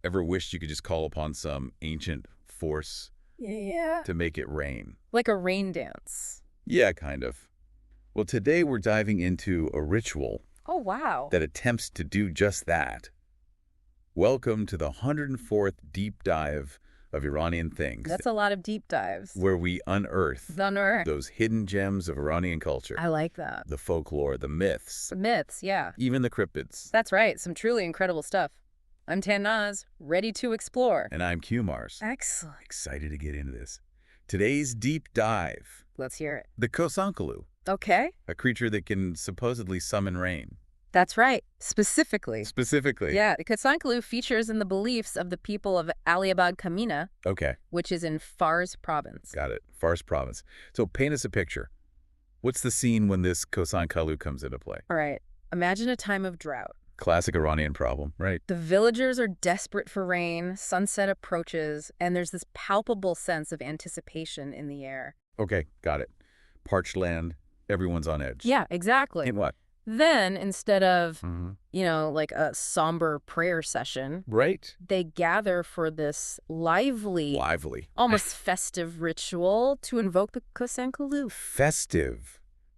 Ever wished you could just call upon some ancient force Yeah. to make it rain? Like a rain dance. Yeah, kind of. Well, today we're diving into a ritual Oh, wow. that attempts to do just that. Welcome to the 104th deep dive of Iranian things, That's a lot of deep dives. where we unearth Thunder. those hidden gems of Iranian culture. I like that. The folklore, the myths, The myths, yeah. even the cryptids. That's right. Some truly incredible stuff. I'm Tannaz, ready to explore. And I'm Q-Mars. Excellent. Excited to get into this. Today's deep dive, Let's hear it. the Kosankalu, Okay. a creature that can supposedly summon rain. That's right. Specifically. Specifically. Yeah, Kosankalu features in the beliefs of the people of Aliabad Kamineh, Okay, which is in Fars province. got it. Fars province. So paint us a picture. What's the scene when this Kosankalu comes into play? All right. Imagine a time of drought. Classic Iranian problem, right? The villagers are desperate for rain, sunset approaches, and there's this palpable sense of anticipation in the air. Okay, got it. Parched land, everyone's on edge. Yeah, exactly. And what? Then, instead of, Mm-hmm. like a somber prayer session, Right? they gather for this lively, Lively. almost festive ritual to invoke the Kosankalu. Festive.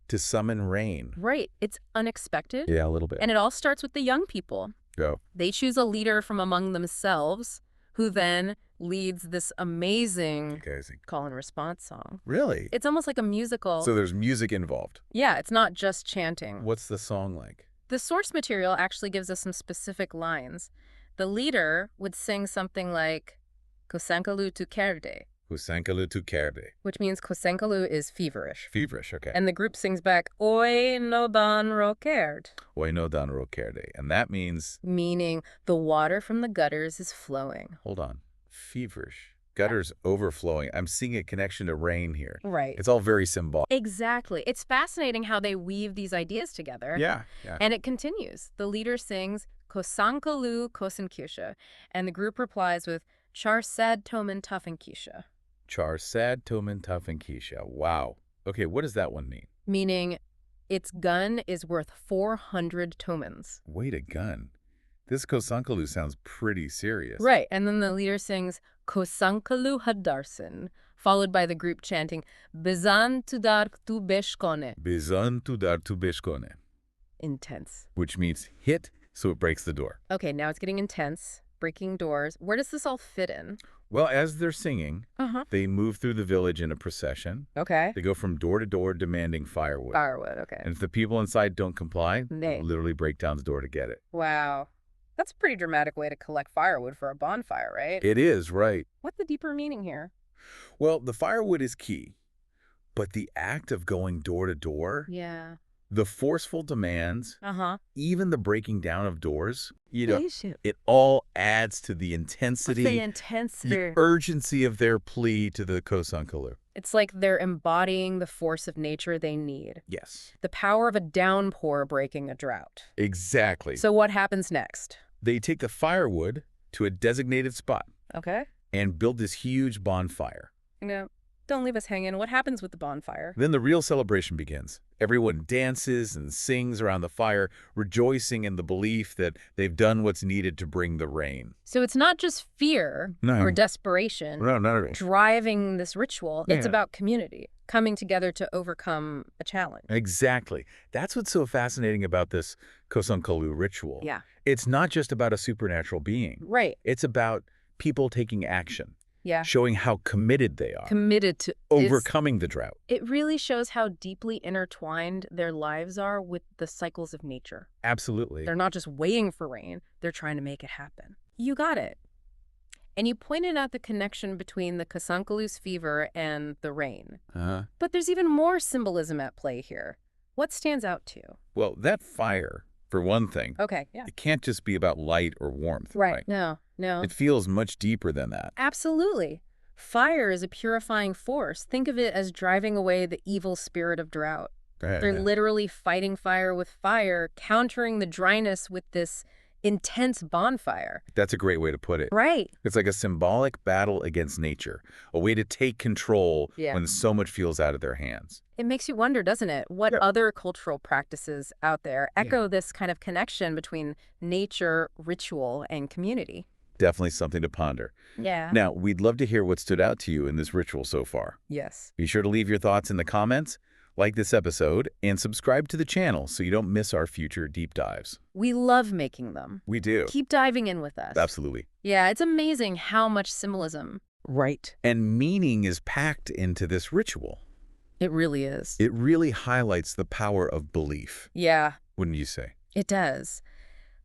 To summon rain. Right. It's unexpected. Yeah, a little bit. And it all starts with the young people. Go. They choose a leader from among themselves who then leads this amazing Guys, call and response song. really? It's almost like a musical. So there's music involved. Yeah, it's not just chanting. What's the song like? The source material actually gives us some specific lines. The leader would sing something like Kosankalu tu kerde, Kosankalu tu kerde. which means Kosankalu is feverish. Feverish, okay. And the group sings back, Oi no dan ro kerd, Oino danro kerde. And that means, meaning the water from the gutters is flowing. hold on, feverish. Gutters overflowing. I'm seeing a connection to rain here. Right. It's all very symbolic. Exactly. It's fascinating how they weave these ideas together. Yeah. And it continues. The leader sings Kosankalu Kosankusha, and the group replies with Char sad tomen tufankisha, Char sad tomen tafankisha. Wow. Okay, what does that one mean? meaning its gun is worth 400 tomens. Wait a gun. This Kosankalu sounds pretty serious. Right. And then the leader sings Kosankalu Hadarsin, followed by the group chanting Bizan tudar tu beshkone. Bizan tudar tu beshkone. Intense. Which means hit, so it breaks the door. Okay, now it's getting intense. Breaking doors. Where does this all fit in? Well, as they're singing, Uh-huh. they move through the village in a procession. Okay. They go from door to door demanding firewood. Firewood, okay. And if the people inside don't comply, They- they literally break down the door to get it. Wow. That's a pretty dramatic way to collect firewood for a bonfire, right? It is, right. What's the deeper meaning here? Well, the firewood is key, but the act of going door to door, Yeah. the forceful demands, Uh-huh. even the breaking down of doors, Spaceship. it all adds to the intensity, The intensity. the urgency of their plea to the Kosankalu. It's like they're embodying the force of nature they need. Yes, The power of a downpour breaking a drought. exactly. So what happens next? They take the firewood to a designated spot Okay. and build this huge bonfire. Don't leave us hanging. What happens with the bonfire? Then the real celebration begins. Everyone dances and sings around the fire, rejoicing in the belief that they've done what's needed to bring the rain. So it's not just fear No. or desperation No, not at all. driving this ritual. It's Yeah. about community, coming together to overcome a challenge. Exactly. That's what's so fascinating about this Kosankalu ritual. Yeah. It's not just about a supernatural being. Right. It's about people taking action, Yeah. showing how committed they are, Committed to overcoming the drought. It really shows how deeply intertwined their lives are with the cycles of nature. Absolutely. They're not just waiting for rain, they're trying to make it happen. You got it. And you pointed out the connection between the Kosankalu's fever and the rain. Uh-huh. But there's even more symbolism at play here. What stands out to you? Well, that fire, for one thing, Okay, yeah. it can't just be about light or warmth. Right. No. It feels much deeper than that. Absolutely. Fire is a purifying force. Think of it as driving away the evil spirit of drought. They're literally fighting fire with fire, countering the dryness with this intense bonfire. That's a great way to put it. Right. It's like a symbolic battle against nature, a way to take control Yeah. when so much feels out of their hands. It makes you wonder, doesn't it? What Yeah. other cultural practices out there echo this kind of connection between nature, ritual, and community? Definitely something to ponder. Yeah. Now, we'd love to hear what stood out to you in this ritual so far. Yes. Be sure to leave your thoughts in the comments, like this episode, and subscribe to the channel so you don't miss our future deep dives. We love making them. We do. Keep diving in with us. Absolutely. Yeah, it's amazing how much symbolism. Right. And meaning is packed into this ritual. It really is. It really highlights the power of belief. Yeah. Wouldn't you say? It does.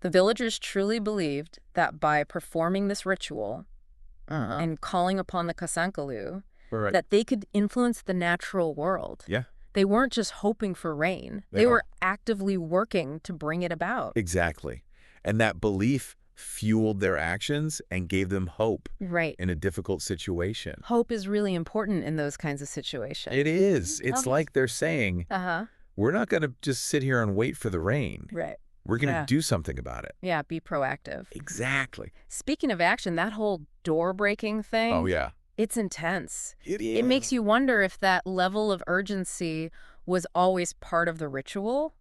The villagers truly believed that by performing this ritual and calling upon the Kosankalu, that they could influence the natural world. Yeah. They weren't just hoping for rain. They were actively working to bring it about. Exactly. And that belief fueled their actions and gave them hope in a difficult situation. Hope is really important in those kinds of situations. It is. It's like they're saying, we're not going to just sit here and wait for the rain. Right. We're going to do something about it. Yeah, be proactive. Exactly. Speaking of action, that whole door-breaking thing. Oh, yeah. It's intense. It is. It makes you wonder if that level of urgency was always part of the ritual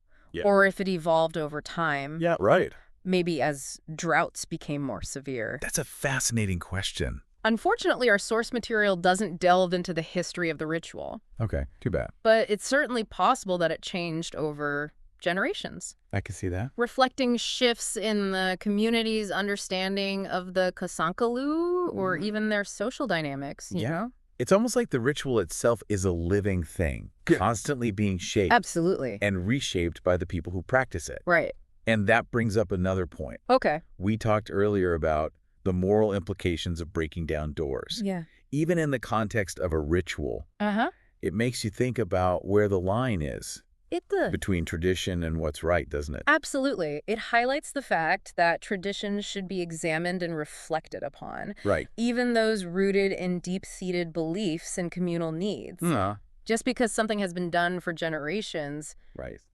or if it evolved over time. Yeah, right. Maybe as droughts became more severe. That's a fascinating question. Unfortunately, our source material doesn't delve into the history of the ritual. Okay, too bad. But it's certainly possible that it changed over generations. I can see that. Reflecting shifts in the community's understanding of the Kosankalu or even their social dynamics, you know? It's almost like the ritual itself is a living thing, constantly being shaped. Absolutely. And reshaped by the people who practice it. Right. And that brings up another point. Okay. We talked earlier about the moral implications of breaking down doors. Yeah. Even in the context of a ritual, it makes you think about where the line is. It does. Between tradition and what's right, doesn't it? Absolutely. It highlights the fact that traditions should be examined and reflected upon. Right. Even those rooted in deep-seated beliefs and communal needs. Just because something has been done for generations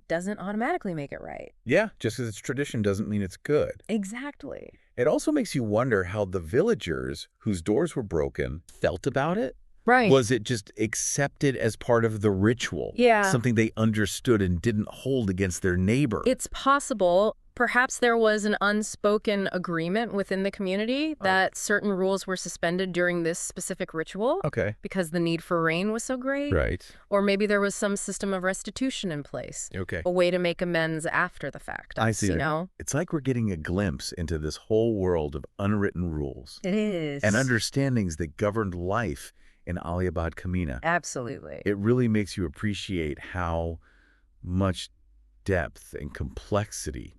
doesn't automatically make it right. Yeah, just because it's tradition doesn't mean it's good. Exactly. It also makes you wonder how the villagers whose doors were broken felt about it. Right. Was it just accepted as part of the ritual? Yeah. Something they understood and didn't hold against their neighbor? It's possible. Perhaps there was an unspoken agreement within the community that certain rules were suspended during this specific ritual. Okay. Because the need for rain was so great. Right. Or maybe there was some system of restitution in place. Okay. A way to make amends after the fact. I see. You know? It's like we're getting a glimpse into this whole world of unwritten rules. It is. And understandings that governed life in Aliabad Kamineh. Absolutely. It really makes you appreciate how much depth and complexity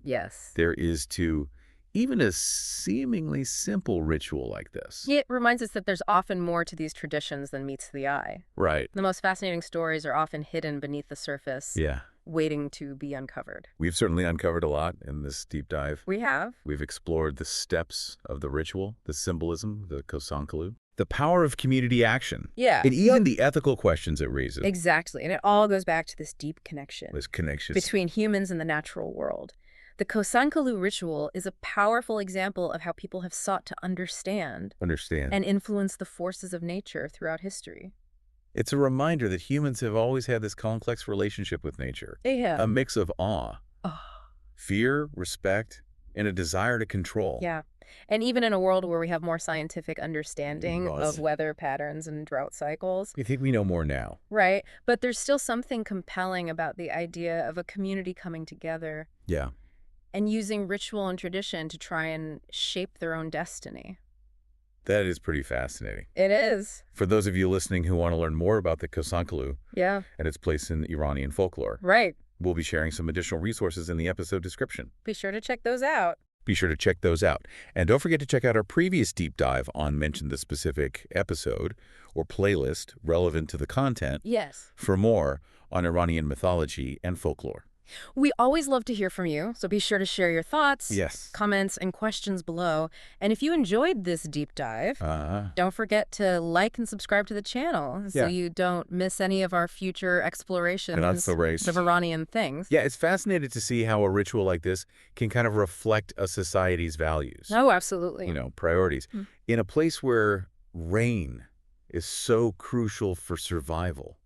there is to even a seemingly simple ritual like this. It reminds us that there's often more to these traditions than meets the eye. Right. The most fascinating stories are often hidden beneath the surface, waiting to be uncovered. We've certainly uncovered a lot in this deep dive. We have. We've explored the steps of the ritual, the symbolism, the Kosankalu, the power of community action. Yeah. And even the ethical questions it raises. Exactly. And it all goes back to this deep connection. This connection between humans and the natural world. The Kosankalu ritual is a powerful example of how people have sought to understand and influence the forces of nature throughout history. It's a reminder that humans have always had this complex relationship with nature. Yeah. A mix of awe, fear, respect, and a desire to control. Yeah. And even in a world where we have more scientific understanding of weather patterns and drought cycles. We think we know more now. Right. But there's still something compelling about the idea of a community coming together. Yeah. And using ritual and tradition to try and shape their own destiny. That is pretty fascinating. It is. For those of you listening who want to learn more about the Kosankalu and its place in Iranian folklore. Right. We'll be sharing some additional resources in the episode description. Be sure to check those out. Be sure to check those out. And don't forget to check out our previous deep dive on Mention the Specific episode or playlist relevant to the content for more on Iranian mythology and folklore. We always love to hear from you, so be sure to share your thoughts, comments, and questions below. And if you enjoyed this deep dive, don't forget to like and subscribe to the channel so you don't miss any of our future explorations of Iranian things. Yeah, it's fascinating to see how a ritual like this can kind of reflect a society's values. Oh, absolutely. You know, priorities. In a place where rain is so crucial for survival.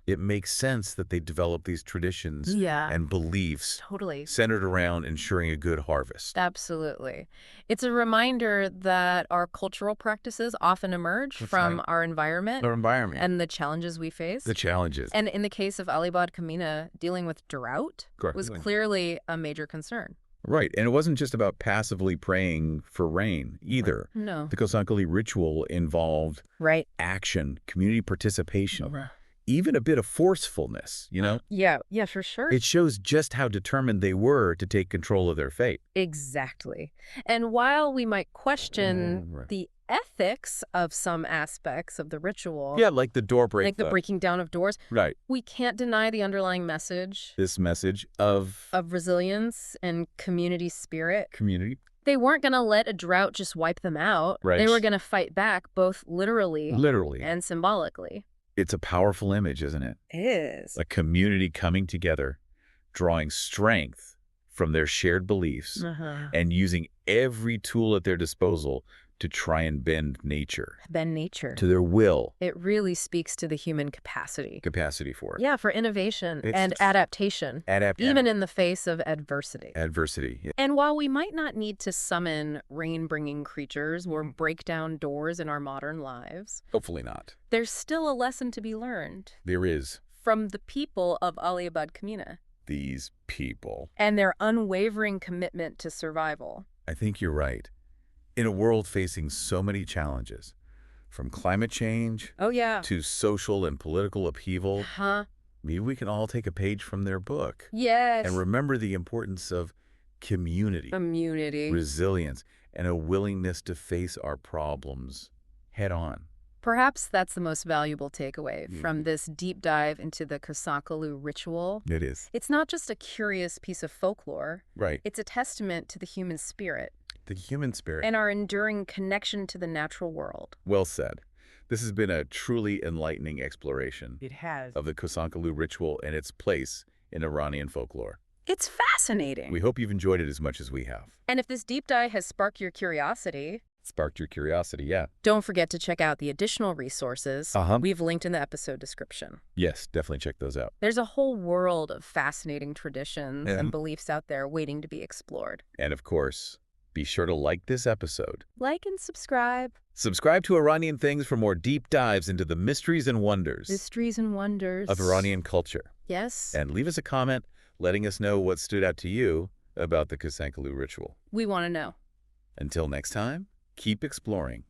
It makes sense that they develop these traditions and beliefs centered around ensuring a good harvest. Absolutely. It's a reminder that our cultural practices often emerge from our environment and the challenges we face. The challenges. And in the case of Aliabad Kamineh, dealing with drought was clearly a major concern. Right. And it wasn't just about passively praying for rain either. No. The Kosankalu ritual involved action, community participation, even a bit of forcefulness, you know? Yeah, for sure. It shows just how determined they were to take control of their fate. Exactly. And while we might question the ethics of some aspects of the ritual. Yeah, like the door break. Like the breaking down of doors. Right. We can't deny the underlying message. This message of resilience and community spirit. Community. They weren't going to let a drought just wipe them out. Right. They were going to fight back both literally and symbolically. It's a powerful image, isn't it? It is. A community coming together, drawing strength from their shared beliefs and using every tool at their disposal to try and bend nature. To their will. It really speaks to the human capacity. Capacity for it. Yeah, for innovation and adaptation. Even in the face of adversity. Yeah. And while we might not need to summon rain-bringing creatures or break down doors in our modern lives. Hopefully not. There's still a lesson to be learned. There is. From the people of Aliabad Kamineh. These people. And their unwavering commitment to survival. I think you're right. In a world facing so many challenges, from climate change to social and political upheaval, maybe we can all take a page from their book. Yes. And remember the importance of community, resilience, and a willingness to face our problems head on. Perhaps that's the most valuable takeaway from this deep dive into the Kosankalu ritual. It is. It's not just a curious piece of folklore. Right. It's a testament to the human spirit. The human spirit. And our enduring connection to the natural world. Well said. This has been a truly enlightening exploration. It has. Of the Kosankalu ritual and its place in Iranian folklore. It's fascinating. We hope you've enjoyed it as much as we have. And if this deep dive has sparked your curiosity... Don't forget to check out the additional resources we've linked in the episode description. Yes, definitely check those out. There's a whole world of fascinating traditions and beliefs out there waiting to be explored. And of course, be sure to like this episode. Like and subscribe. Subscribe to Iranian Things for more deep dives into the mysteries and wonders. Of Iranian culture. Yes. And leave us a comment letting us know what stood out to you about the Kosankalu ritual. We want to know. Until next time, keep exploring.